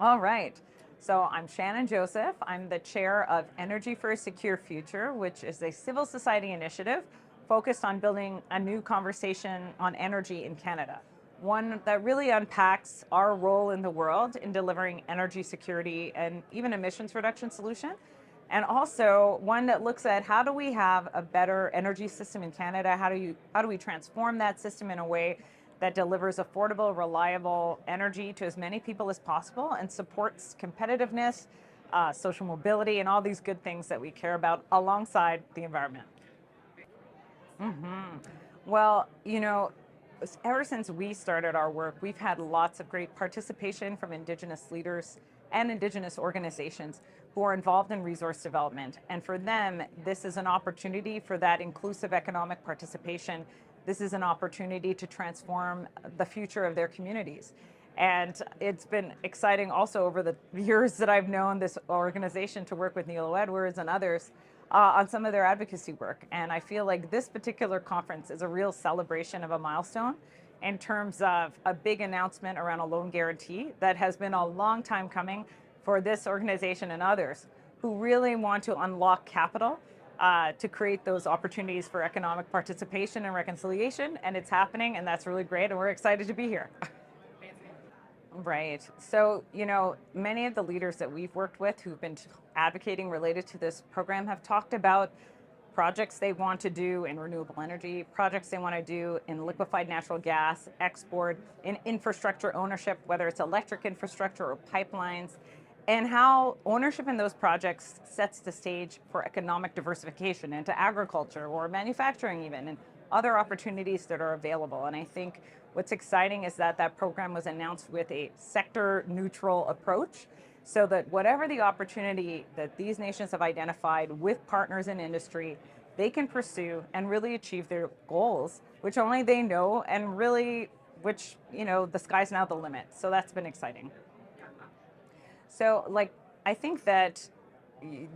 All right. So I'm Shannon Joseph. I'm the chair of Energy for a Secure Future, which is a civil society initiative focused on building a new conversation on energy in Canada. One that really unpacks our role in the world in delivering energy security and even emissions reduction solution. And also one that looks at how do we have a better energy system in Canada? How do we transform that system in a way that delivers affordable, reliable energy to as many people as possible and supports competitiveness, social mobility, and all these good things that we care about alongside the environment. Hmm. Well, ever since we started our work, we've had lots of great participation from Indigenous leaders and Indigenous organizations who are involved in resource development. And for them, this is an opportunity for that inclusive economic participation. This is an opportunity to transform the future of their communities. And it's been exciting also over the years that I've known this organization to work with Neil Edwards and others on some of their advocacy work. And I feel like this particular conference is a real celebration of a milestone in terms of a big announcement around a loan guarantee that has been a long time coming for this organization and others who really want to unlock capital to create those opportunities for economic participation and reconciliation. And it's happening, and that's really great. And we're excited to be here. Right. So, many of the leaders that we've worked with who've been advocating related to this program have talked about projects they want to do in renewable energy, projects they want to do in liquefied natural gas, export, in infrastructure ownership, whether it's electric infrastructure or pipelines, and how ownership in those projects sets the stage for economic diversification into agriculture or manufacturing even, and other opportunities that are available. And I think what's exciting is that that program was announced with a sector neutral approach so that whatever the opportunity that these nations have identified with partners in industry, they can pursue and really achieve their goals, which only they know and really, which, the sky's now the limit. So that's been exciting. So, I think that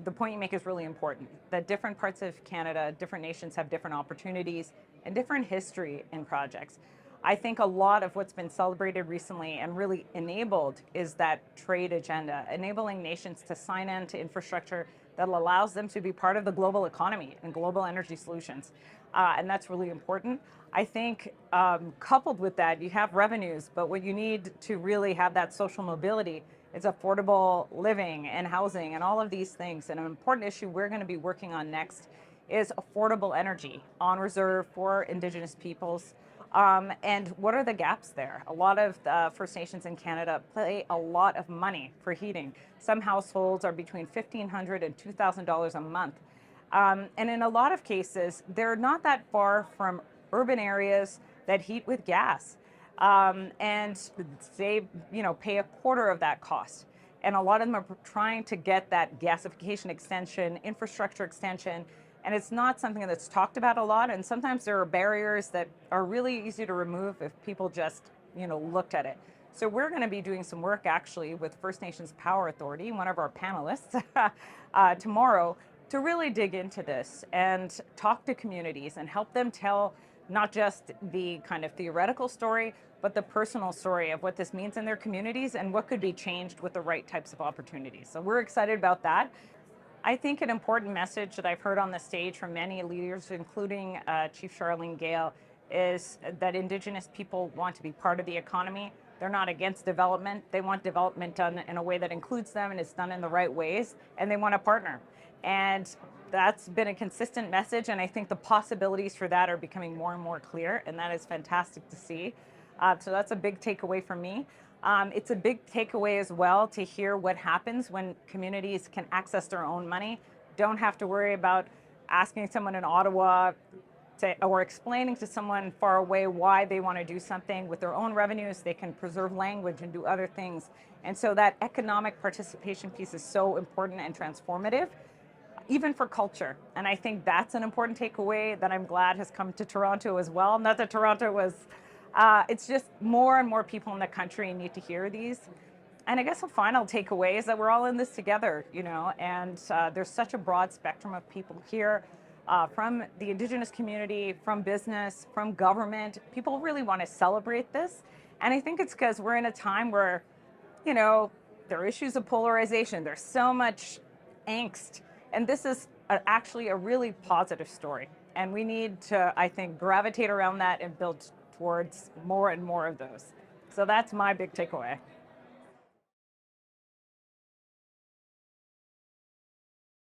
the point you make is really important, that different parts of Canada, different nations have different opportunities and different history in projects. I think a lot of what's been celebrated recently and really enabled is that trade agenda, enabling nations to sign on to infrastructure that allows them to be part of the global economy and global energy solutions. And that's really important. I think coupled with that, you have revenues, but what you need to really have that social mobility is affordable living and housing and all of these things. And an important issue we're going to be working on next is affordable energy on reserve for Indigenous peoples. And what are the gaps there? A lot of the First Nations in Canada pay a lot of money for heating. Some households are between $1,500 and $2,000 a month. And in a lot of cases, they're not that far from urban areas that heat with gas. And they, pay a quarter of that cost. And a lot of them are trying to get that gasification extension, infrastructure extension, and it's not something that's talked about a lot. And sometimes there are barriers that are really easy to remove if people just, looked at it. So we're going to be doing some work actually with First Nations Power Authority, one of our panelists, tomorrow to really dig into this and talk to communities and help them tell not just the kind of theoretical story, but the personal story of what this means in their communities and what could be changed with the right types of opportunities. So we're excited about that. I think an important message that I've heard on the stage from many leaders, including Chief Charlene Gale, is that Indigenous people want to be part of the economy. They're not against development. They want development done in a way that includes them and is done in the right ways, and they want a partner. And that's been a consistent message, and I think the possibilities for that are becoming more and more clear, and that is fantastic to see. So that's a big takeaway for me. It's a big takeaway as well to hear what happens when communities can access their own money, don't have to worry about asking someone in Ottawa or explaining to someone far away why they want to do something with their own revenues. They can preserve language and do other things. And so that economic participation piece is so important and transformative, even for culture. And I think that's an important takeaway that I'm glad has come to Toronto as well. Not that Toronto was, it's just more and more people in the country need to hear these. And I guess a final takeaway is that we're all in this together, and there's such a broad spectrum of people here, from the Indigenous community, from business, from government. People really want to celebrate this. And I think it's because we're in a time where, you know, There are issues of polarization. There's so much angst. And this is actually a really positive story. And we need to, I think, gravitate around that and build towards more and more of those. So that's my big takeaway.